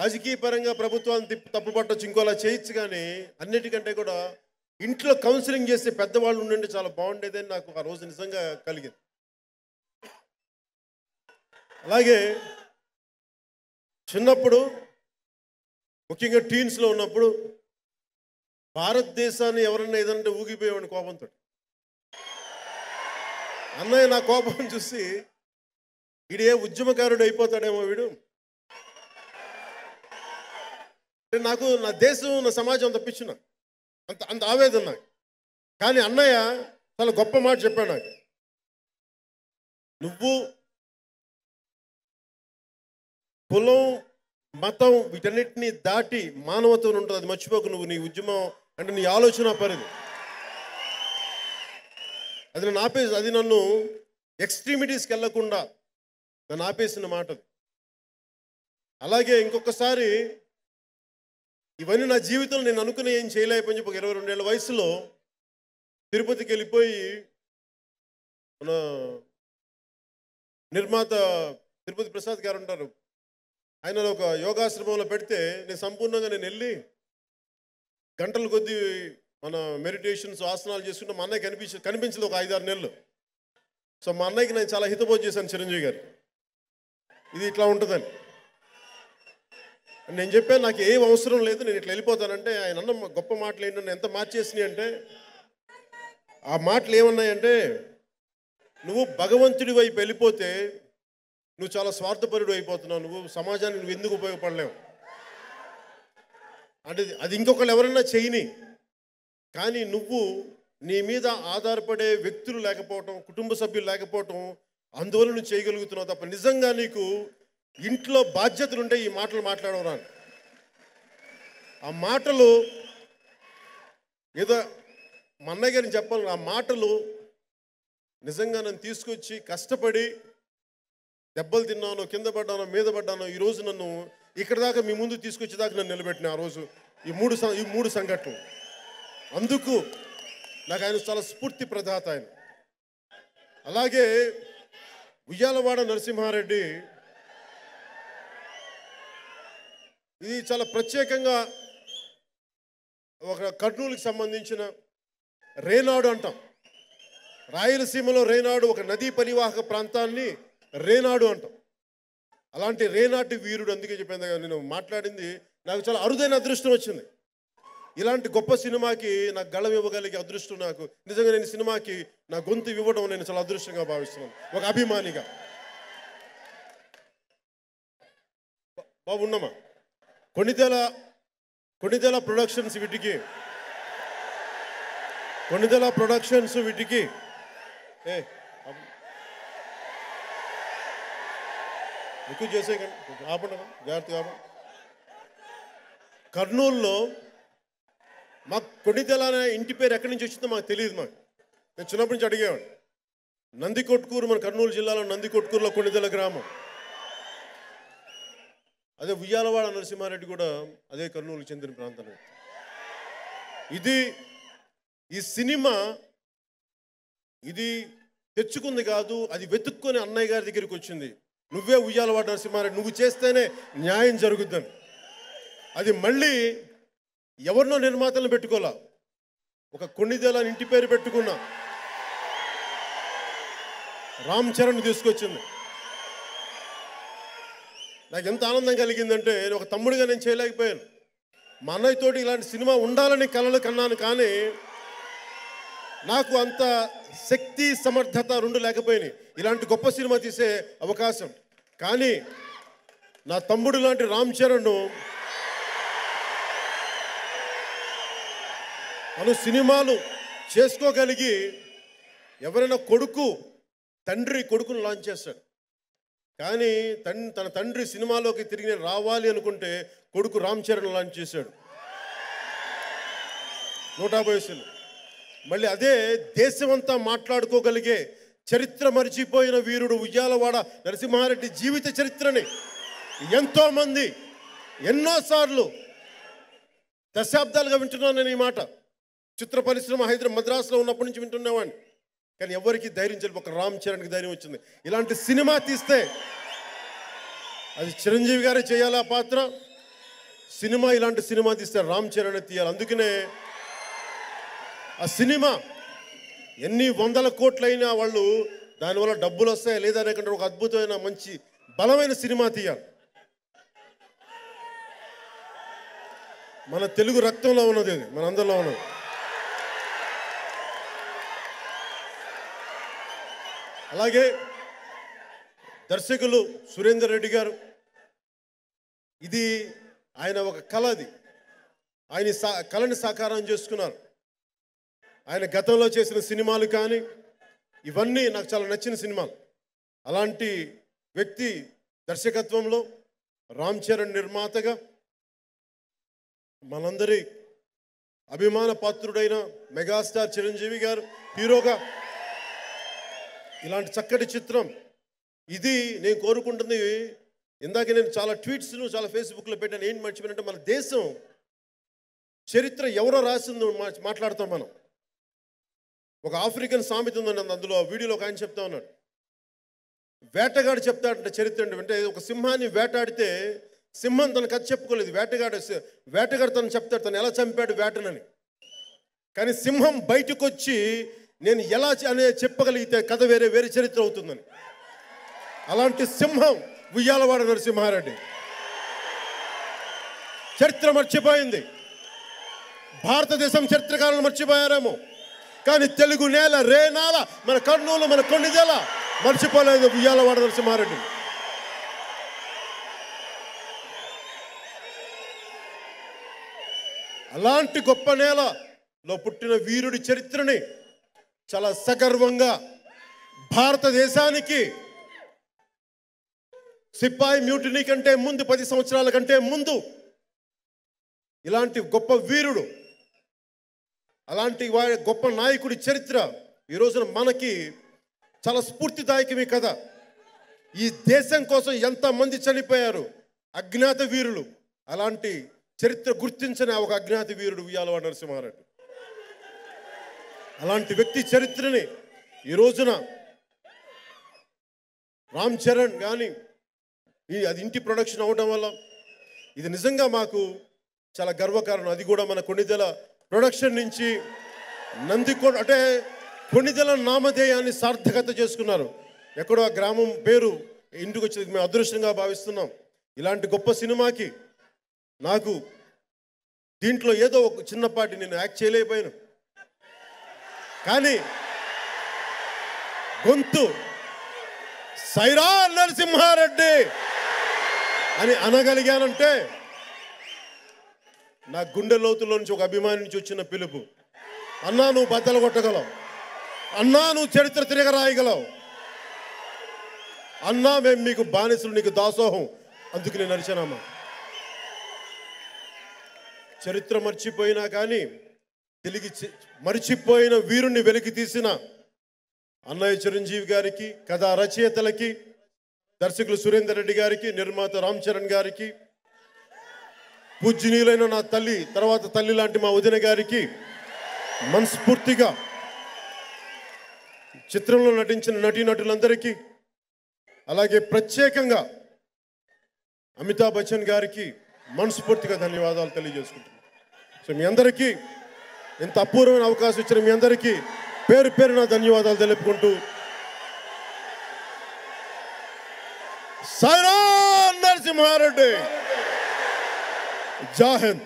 రాజకీయ పరంగా ప్రభుత్వాన్ని తప్పుపట్టొచ్చు, ఇంకోలా చేయొచ్చు, కానీ అన్నిటికంటే కూడా ఇంట్లో కౌన్సిలింగ్ చేసే పెద్దవాళ్ళు ఉండండి చాలా బాగుండేదని నాకు ఆ రోజు నిజంగా కలిగింది. అలాగే చిన్నప్పుడు ముఖ్యంగా టీన్స్లో ఉన్నప్పుడు భారతదేశాన్ని ఎవరన్నా ఏదంటే ఊగిపోయేవాడిని కోపంతో. అన్నయ్య నా కోపం చూసి వీడే ఉద్యమకారుడు అయిపోతాడేమో వీడు, నాకు నా దేశం నా సమాజం తప్పించిన అంత అంత ఆవేదన నాకు. కానీ అన్నయ్య చాలా గొప్ప మాట చెప్పాడు నాకు, నువ్వు కులం మతం వీటన్నిటిని దాటి మానవత్వం ఉంటుంది, అది మర్చిపోకు. నువ్వు నీ ఉద్యమం అంటే నీ ఆలోచన పరిధి అది నన్ను ఆపేసి, అది నన్ను ఎక్స్ట్రీమిటీస్కి వెళ్ళకుండా నన్ను ఆపేసిన మాట. అలాగే ఇంకొకసారి ఇవన్నీ నా జీవితంలో నేను అనుకుని ఏం చేయలేకపోయి చెప్పి 22 ఏళ్ళ వయసులో తిరుపతికి వెళ్ళిపోయి మన నిర్మాత తిరుపతి ప్రసాద్ గారు ఉంటారు, ఆయన ఒక యోగాశ్రమంలో పెడితే నేను సంపూర్ణంగా నేను వెళ్ళి గంటల కొద్దీ మన మెడిటేషన్స్ ఆసనాలు చేసుకుంటే మా అన్నయ్య కనిపించలేదు ఒక 5-6 నెలలు. సో మా అన్నయ్యకి నేను చాలా హితబోధ చేశాను, చిరంజీవి గారు ఇది ఇట్లా ఉంటుందని. నేను చెప్పాను నాకు ఏం అవసరం లేదు, నేను ఇట్లా వెళ్ళిపోతానంటే ఆయన అన్న గొప్ప మాటలు ఏంటంటే ఎంత మార్చేసినాయి అంటే, ఆ మాటలు ఏమన్నాయంటే, నువ్వు భగవంతుడి వైపు వెళ్ళిపోతే నువ్వు చాలా స్వార్థపరుడు అయిపోతున్నావు, నువ్వు సమాజానికి నువ్వు ఎందుకు ఉపయోగపడలేవు అంటే అది ఇంకొకళ్ళు ఎవరైనా చేయని, కానీ నువ్వు నీ మీద ఆధారపడే వ్యక్తులు లేకపోవటం, కుటుంబ సభ్యులు లేకపోవటం, అందువల్ల నువ్వు చేయగలుగుతున్నావు తప్ప నిజంగా నీకు ఇంట్లో బాధ్యతలు ఉంటే ఈ మాటలు మాట్లాడవరా. ఆ మాటలు ఏదో మా అన్నయ్య గారిని చెప్పాలి, ఆ మాటలు నిజంగా నన్ను తీసుకొచ్చి కష్టపడి దెబ్బలు తిన్నాను, కింద పడ్డాను, మీద పడ్డాను, ఈరోజు నన్ను ఇక్కడ దాకా మీ ముందు తీసుకొచ్చేదాకా నన్ను నిలబెట్టిన ఆ రోజు ఈ మూడు సంఘటనలు. అందుకు నాకు ఆయన చాలా స్ఫూర్తి ప్రదాత ఆయన. అలాగే ఉయ్యాలవాడ నరసింహారెడ్డి, ఇది చాలా ప్రత్యేకంగా ఒక కర్నూలుకి సంబంధించిన రేనాడు అంటాం, రాయలసీమలో రేనాడు ఒక నదీ పరివాహక ప్రాంతాన్ని రేనాడు అంటాం. అలాంటి రేనాటి వీరుడు, అందుకే చెప్పాను నేను మాట్లాడింది, నాకు చాలా అరుదైన అదృష్టం వచ్చింది. ఇలాంటి గొప్ప సినిమాకి నాకు గళం ఇవ్వగలిగే అదృష్టం నాకు నిజంగా, నేను సినిమాకి నా గొంతు ఇవ్వడం నేను చాలా అదృష్టంగా భావిస్తున్నాను ఒక అభిమానిగా. బాగున్నామా? కొణిదెల ప్రొడక్షన్స్ వీటికి ఎక్కువ చేసే ఆపండి, జాగ్రత్తగా ఆపండి. కర్నూలులో మాకు కొణిదెల అనే ఇంటి పేరు ఎక్కడి నుంచి వచ్చిందో మాకు తెలియదు. నేను చిన్నప్పటి నుంచి అడిగేవాడు. నందికొట్కూరు, మన కర్నూలు జిల్లాలో నందికొట్కూరులో కొణిదెల గ్రామం. అదే ఉయ్యాలవాడ నరసింహారెడ్డి కూడా అదే కర్నూలుకి చెందిన ప్రాంతం. ఈ సినిమా ఇది తెచ్చుకుంది కాదు, అది వెతుక్కొని అన్నయ్య గారి దగ్గరికి వచ్చింది. నువ్వే ఉయ్యాలవాడ నరసింహారెడ్డి, నువ్వు చేస్తేనే న్యాయం జరుగుద్దని. అది మళ్ళీ ఎవరినో నిర్మాతలను పెట్టుకోలే, ఒక కొణిదెల ఇంటి పేరు పెట్టుకున్నా రామ్ చరణ్ తీసుకొచ్చింది. నాకు ఎంత ఆనందం కలిగిందంటే, ఒక తమ్ముడిగా నేను చేయలేకపోయాను. మా అన్నయ్యతోటి ఇలాంటి సినిమా ఉండాలని కలలు కన్నాను, కానీ నాకు అంత శక్తి సమర్థత రెండు లేకపోయినాయి ఇలాంటి గొప్ప సినిమా తీసే అవకాశం. కానీ నా తమ్ముడు లాంటి రామ్ చరణ్ తను సినిమాలు చేసుకోగలిగి, ఎవరైనా తండ్రి కొడుకును లాంచ్ చేస్తాడు, కానీ తన తండ్రి సినిమాలోకి తిరిగి రావాలి అనుకుంటే కొడుకు రామ్ చరణ్ లాంచ్ చేశాడు 150 సినిమా. మళ్ళీ అదే దేశమంతా మాట్లాడుకోగలిగే చరిత్ర మరిచిపోయిన వీరుడు ఉయ్యాలవాడ నరసింహారెడ్డి జీవిత చరిత్రని ఎంతోమంది ఎన్నోసార్లు దశాబ్దాలుగా వింటున్నాను నేను ఈ మాట. చిత్ర పరిశ్రమ మద్రాసులో ఉన్నప్పటి నుంచి వింటున్నవాడిని, కానీ ఎవరికి ధైర్యం చెప్పి ఒక రామ్ చరణ్కి ధైర్యం వచ్చింది. ఇలాంటి సినిమా తీస్తే అది చిరంజీవి గారే చేయాలి ఆ పాత్ర, సినిమా ఇలాంటి సినిమా తీస్తే రామ్ చరణ్ తీయాలి. అందుకనే ఆ సినిమా ఎన్ని 100 కోట్లైనా వాళ్ళు దానివల్ల డబ్బులు వస్తాయా లేదా అనేకంటే ఒక అద్భుతమైన మంచి బలమైన సినిమా తీయాలి. మన తెలుగు రక్తంలో ఉన్నది, అది మన అందరిలో ఉన్నది. అలాగే దర్శకులు సురేందర్ రెడ్డి గారు, ఇది ఆయన ఒక కళ, అది ఆయన కళని సాకారం చేసుకున్నారు. ఆయన గతంలో చేసిన సినిమాలు కానీ ఇవన్నీ నాకు చాలా నచ్చిన సినిమాలు. అలాంటి వ్యక్తి దర్శకత్వంలో రామ్ చరణ్ నిర్మాతగా మనందరి అభిమాన పాత్రుడైన మెగాస్టార్ చిరంజీవి గారు హీరోగా ఇలాంటి చక్కటి చిత్రం ఇది నేను కోరుకుంటుంది. ఇందాక నేను చాలా ట్వీట్స్ను చాలా ఫేస్బుక్లో పెట్టాను. ఏంటి మర్చిపోయినంటే మన దేశం చరిత్ర ఎవరో రాసిందో మాట్లాడతాం మనం. ఒక ఆఫ్రికన్ సామెత ఉందండి, అందులో వీడియోలో ఒక ఆయన చెప్తా ఉన్నాడు. వేటగాడు చెప్తాడంటే చరిత్ర అంటే ఒక సింహాన్ని వేటాడితే సింహం తన కథ చెప్పుకోలేదు. వేటగాడు తను చెప్తాడు తను ఎలా చంపాడు వేటనని. కానీ సింహం బయటకు వచ్చి నేను ఎలా అనే చెప్పగలిగితే కథ వేరే చరిత్ర అవుతుందని. అలాంటి సింహం ఉయ్యాలవాడ నరసింహారెడ్డి. చరిత్ర మర్చిపోయింది, భారతదేశం చరిత్రకారులు మర్చిపోయారేమో, కానీ తెలుగు నేల రేనాల మన కర్నూలు మన కొన్నిదేల మర్చిపోలేదు ఉయ్యాలవాడ నరసింహారెడ్డి. అలాంటి గొప్ప నేలలో పుట్టిన వీరుడి చరిత్రని చాలా సగర్వంగా భారతదేశానికి సిపాయి మ్యూటినీ కంటే ముందు 10 సంవత్సరాల కంటే ముందు ఇలాంటి గొప్ప వీరుడు, అలాంటి గొప్ప నాయకుడి చరిత్ర ఈ రోజున మనకి చాలా స్ఫూర్తిదాయకమే కదా. ఈ దేశం కోసం ఎంతమంది చనిపోయారు అజ్ఞాత వీరులు. అలాంటి చరిత్ర గుర్తించిన ఒక అజ్ఞాత వీరుడు ఉయ్యాలవాడ నరసింహారెడ్డి. అలాంటి వ్యక్తి చరిత్రని ఈ రోజున రామ్ చరణ్ కానీ అది ఇంటి ప్రొడక్షన్ అవడం వల్ల ఇది నిజంగా మాకు చాలా గర్వకారణం. అది కూడా మన కొన్నిదెల ప్రొడక్షన్ నుంచి నందికొండ అంటే కొన్నిదెల నామధేయాన్ని సార్థకత చేసుకున్నారు. ఎక్కడో ఆ గ్రామం పేరు ఇంటికి వచ్చేది మేము అదృష్టంగా భావిస్తున్నాం. ఇలాంటి గొప్ప సినిమాకి నాకు దీంట్లో ఏదో ఒక చిన్నపాటి నేను యాక్ట్ చేయలేకపోయాను, కానీ గొంతు సైరా నరసింహారెడ్డి అని అనగలిగానంటే నా గుండె లోతుల్లో నుంచి ఒక అభిమాని నుంచి వచ్చిన పిలుపు. అన్నా నువ్వు బద్దలు కొట్టగలవు, అన్నా నువ్వు చరిత్ర తిరగరాయగలవు, అన్నా మేము మీకు బానిసలు, నీకు దాసోహం, అందుకు నేను నరిచానమ్మా. చరిత్ర మర్చిపోయినా కానీ తిరిగి మర్చిపోయిన వీరుణ్ణి వెలికి తీసిన అన్నయ్య చిరంజీవి గారికి, కథా రచయితలకి, దర్శకులు సురేందర్ రెడ్డి గారికి, నిర్మాత రామ్ చరణ్ గారికి, పూజ్యనీయులైన నా తల్లి తర్వాత తల్లి లాంటి మా వదిన గారికి మనస్ఫూర్తిగా, చిత్రంలో నటించిన నటీనటులందరికీ, అలాగే ప్రత్యేకంగా అమితాబ్ బచ్చన్ గారికి మనస్ఫూర్తిగా ధన్యవాదాలు తెలియజేసుకుంటున్నాను. సో మీ అందరికీ ఇంత అపూర్వమైన అవకాశం ఇచ్చిన మీ అందరికీ పేరు పేరున ధన్యవాదాలు తెలుపుకుంటూ సైరా నరసింహారెడ్డి, జై హింద్.